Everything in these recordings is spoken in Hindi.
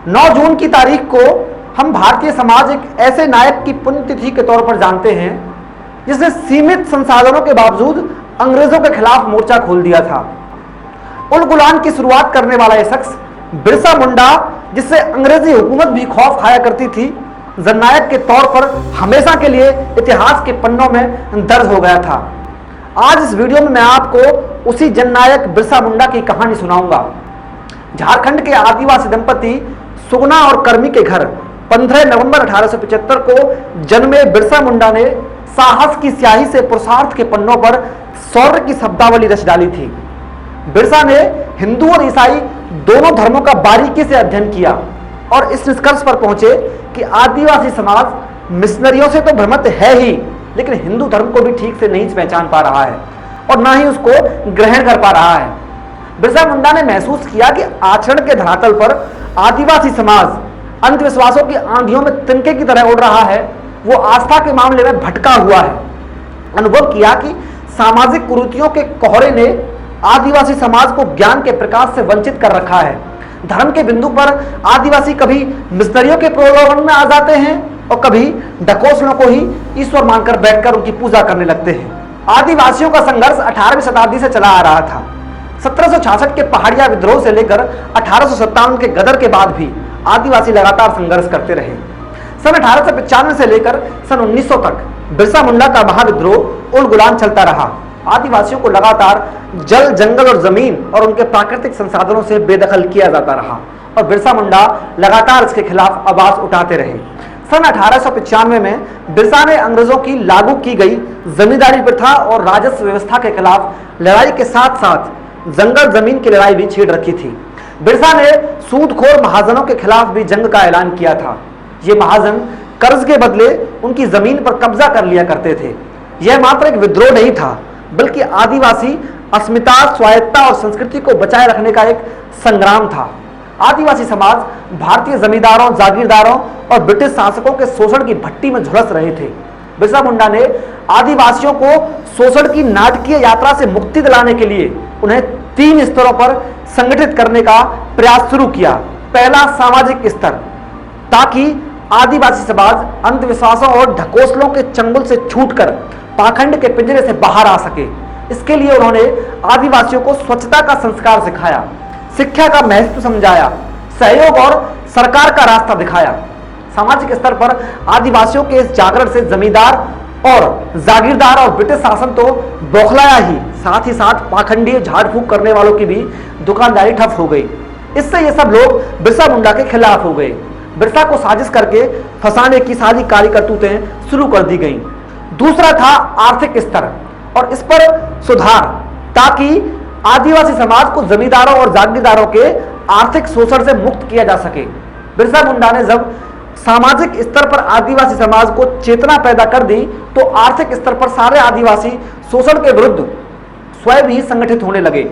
9 जून की तारीख को हम भारतीय समाज एक ऐसे नायक की पुण्यतिथि के तौर पर जानते हैं जिसने सीमित संसाधनों के बावजूद अंग्रेजों के खिलाफ मोर्चा खोल दिया था। उल गुलान की शुरुआत करने वाला यह शख्स बिरसा मुंडा, जिससे अंग्रेजी हुकूमत भी खौफ खाया करती थी, जननायक के तौर पर हमेशा के लिए इतिहास के पन्नों में दर्ज हो गया था। आज इस वीडियो में मैं आपको उसी जननायक बिरसा मुंडा की कहानी सुनाऊंगा। झारखंड के आदिवासी दंपति सुगना और कर्मी के घर 15 नवंबर 1875 को जन्मे बिरसा मुंडा ने साहस की स्याही से पुरुषार्थ के पन्नों पर शौर्य की शब्दावली रच डाली थी। बिरसा ने हिंदू और ईसाई दोनों धर्मों का बारीकी से अध्ययन किया और इस निष्कर्ष पर पहुंचे कि आदिवासी समाज मिशनरियों से तो भ्रमित है ही, लेकिन हिंदू धर्म को भी ठीक से नहीं पहचान पा रहा है और ना ही उसको ग्रहण कर पा रहा है। बिरसा मुंडा ने महसूस किया कि आचरण के धरातल पर आदिवासी समाज अंधविश्वासों की आंधियों में तिनके की तरह उड़ रहा है। वो आस्था के मामले में भटका हुआ है। अनुभव किया कि सामाजिक कुरीतियों के कोहरे ने आदिवासी समाज को ज्ञान के प्रकाश से वंचित कर रखा है। धर्म के बिंदु पर आदिवासी कभी मिशनरियों के प्रलोभन में आ जाते हैं और कभी ढकोसलों को ही ईश्वर मानकर बैठकर उनकी पूजा करने लगते हैं। आदिवासियों का संघर्ष 18वीं शताब्दी से चला आ रहा था। 1766 के पहाड़िया विद्रोह से लेकर 1857 के गदर के बाद भी आदिवासी लगातार संघर्ष करते रहे। सन 1895 से लेकर सन 1900 तक बिरसा मुंडा का महाविद्रोह उल गुलान चलता रहा। आदिवासियों को लगातार जल, जंगल और जमीन और उनके प्राकृतिक संसाधनों से बेदखल किया जाता रहा और बिरसा मुंडा लगातार इसके खिलाफ आवाज उठाते रहे। सन 1895 में बिरसा ने अंग्रेजों की लागू की गई जमींदारी प्रथा और राजस्व व्यवस्था के खिलाफ लड़ाई के साथ साथ जंगल जमीन की लड़ाई भी छेड़ रखी थी। बिरसा ने सूदखोर महाजनों के खिलाफ भी जंग का ऐलान किया था। ये महाजन कर्ज के बदले उनकी जमीन पर कब्जा कर लिया करते थे। यह मात्र एक विद्रोह नहीं था, बल्कि आदिवासी अस्मिता, स्वायत्ता और संस्कृति को बचाए रखने का एक संग्राम था। आदिवासी समाज भारतीय जमींदारों, जागीरदारों और ब्रिटिश शासकों के शोषण की भट्टी में झुलस रहे थे। बिरसा मुंडा ने आदिवासियों को शोषण की नाटकीय यात्रा से मुक्ति दिलाने के लिए उन्हें 3 स्तरों पर संगठित करने का प्रयास शुरू किया। पहला, सामाजिक स्तर, ताकि आदिवासी समाज अंधविश्वासों और ढकोसलों के चंगुल से छूटकर पाखंड के पिंजरे से बाहर आ सके। इसके लिए उन्होंने आदिवासियों को स्वच्छता का संस्कार सिखाया, शिक्षा का महत्व समझाया, सहयोग और सरकार का रास्ता दिखाया। सामाजिक स्तर पर आदिवासियों के इस जागरण से जमींदार और जागीरदार और ब्रिटिश शासन तो बौखलाया ही, साथ ही साथ पाखंडी झाड़ फूक करने वालों की भी दुकानदारी ठप हो गई। इससे ये सब लोग बिरसा मुंडा के खिलाफ हो गए। बिरसा को साजिश करके फंसाने की सारी कार्य करतूतें शुरू कर दी गई। दूसरा था आर्थिक स्तर और इस पर सुधार, ताकि आदिवासी समाज को जमींदारों और जागीरदारों के आर्थिक शोषण से मुक्त किया जा सके। बिरसा मुंडा ने जब सामाजिक स्तर पर आदिवासी समाज को चेतना पैदा कर दी तो आर्थिक स्तर पर सारे आदिवासी शोषण के विरुद्ध स्वयं ही संगठित होने लगे।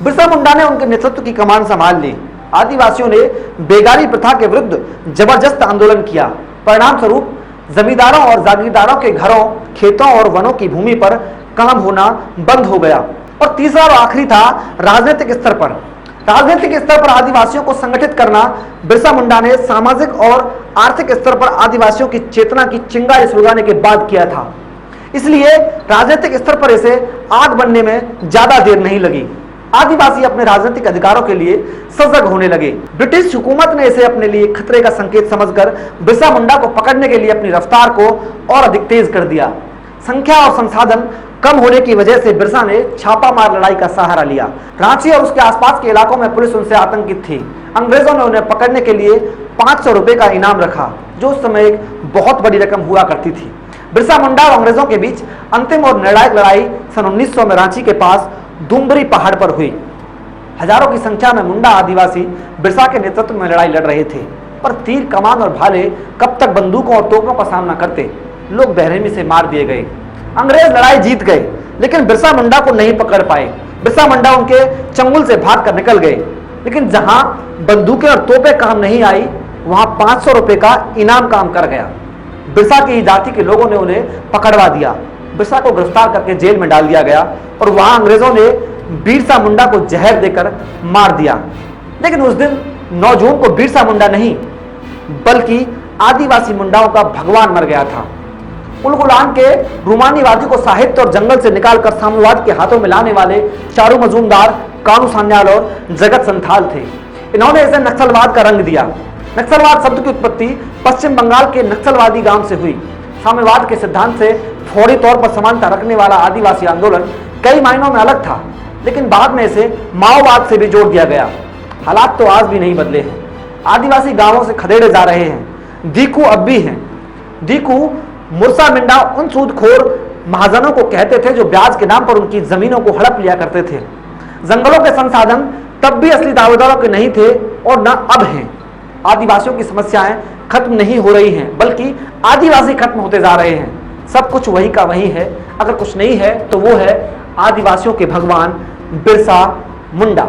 बिरसा मुंडा ने उनके नेतृत्व की कमान संभाल ली। आदिवासियों ने बेगारी प्रथा के विरुद्ध जबरदस्त आंदोलन किया। परिणाम स्वरूप जमींदारों और जागीरदारों के घरों, खेतों और वनों की भूमि पर काम होना बंद हो गया। और तीसरा और आखिरी था राजनीतिक स्तर पर। राजनीतिक स्तर पर आदिवासियों को संगठित करना। बिरसा मुंडा ने सामाजिक और आर्थिक स्तर पर आदिवासियों की चेतना की चिंगारी सुलगाने के बाद किया था। इसलिए राजनीतिक स्तर पर इसे आग बनने में ज्यादा देर नहीं लगी। आदिवासी अपने राजनीतिक अधिकारों के लिए सजग होने लगे। ब्रिटिश हुकूमत ने इसे अपने लिए खतरे का संकेत समझकर बिरसा मुंडा को पकड़ने के लिए अपनी रफ्तार को और अधिक तेज कर दिया। संख्या और संसाधन कम होने की वजह से बिरसा ने छापामार लड़ाई का सहारा लिया। रांची और उसके आसपास के इलाकों में पुलिस उनसे आतंकित थी। अंग्रेजों ने उन्हें पकड़ने के लिए 500 रुपए का इनाम रखा, जो उस समय एक बहुत बड़ी रकम हुआ करती थी। बिरसा मुंडा और अंग्रेजों के बीच अंतिम और निर्णायक लड़ाई सन 1900 में रांची के पास दुम्बरी पहाड़ पर हुई। हजारों की संख्या में मुंडा आदिवासी बिरसा के नेतृत्व में लड़ाई लड़ रहे थे, पर तीर, कमान और भाले कब तक बंदूकों और तोपों का सामना करते। लोग बेरहमी से मार दिए गए। अंग्रेज लड़ाई जीत गए, लेकिन बिरसा मुंडा को नहीं पकड़ पाए। बिरसा मुंडा उनके चंगुल से भाग कर निकल गए, लेकिन जहां बंदूकें और तोपें काम नहीं आई, वहां 500 रुपए का इनाम काम कर गया। बिरसा की जाति के लोगों ने उन्हें पकड़वा दिया। बिरसा को गिरफ्तार करके जेल में डाल दिया गया और वहां अंग्रेजों ने बिरसा मुंडा को जहर देकर मार दिया। लेकिन उस दिन 9 जून को बिरसा मुंडा नहीं बल्कि आदिवासी मुंडाओं का भगवान मर गया था। उलगुलान के रूमानीवादी को साहित्य और जंगल से निकालकर साम्यवाद के हाथों में लाने वाले चारू मजूमदार, कानू सान्याल और जगत संथाल थे। इन्होंने इसे नक्सलवाद का रंग दिया। नक्सलवाद शब्द की उत्पत्ति पश्चिम बंगाल के नक्सलवादी गांव से हुई। साम्यवाद के सिद्धांत से फौरी तौर पर समानता रखने वाला आदिवासी आंदोलन कई मायनों में अलग था, लेकिन बाद में इसे माओवाद से भी जोड़ दिया गया। हालात तो आज भी नहीं बदले हैं। आदिवासी गांवों से खदेड़े जा रहे हैं। दीकू अब भी हैं। दीकू मुरसा मिंडा उन सूदखोर महाजनों को कहते थे जो ब्याज के नाम पर उनकी जमीनों को हड़प लिया करते थे। जंगलों के संसाधन तब भी असली दावेदारों के नहीं थे और न अब हैं। आदिवासियों की समस्याएं खत्म नहीं हो रही हैं, बल्कि आदिवासी खत्म होते जा रहे हैं। सब कुछ वही का वही है। अगर कुछ नहीं है तो वो है आदिवासियों के भगवान बिरसा मुंडा।